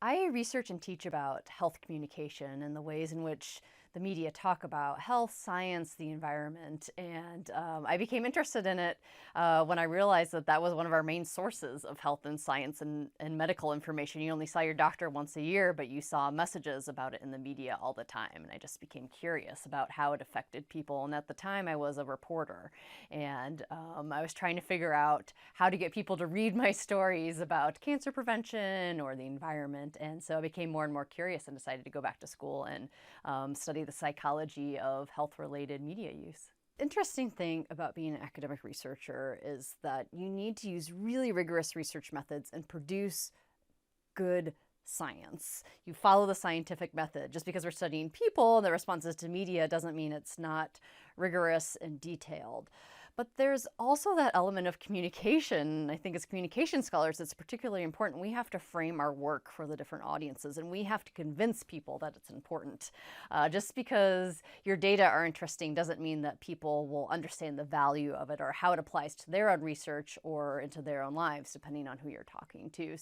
I research and teach about health communication and the ways in which the media talk about health, science, the environment, and I became interested in it when I realized that that was one of our main sources of health and science and medical information. You only saw your doctor once a year, but you saw messages about it in the media all the time, and I just became curious about how it affected people. And at the time, I was a reporter, and I was trying to figure out how to get people to read my stories about cancer prevention or the environment. And so I became more and more curious and decided to go back to school and study the psychology of health-related media use. Interesting thing about being an academic researcher is that you need to use really rigorous research methods and produce good science. You follow the scientific method. Just because we're studying people and their responses to media doesn't mean it's not rigorous and detailed. But there's also that element of communication. I think as communication scholars, it's particularly important. We have to frame our work for the different audiences, and we have to convince people that it's important. Just because your data are interesting doesn't mean that people will understand the value of it or how it applies to their own research or into their own lives, depending on who you're talking to.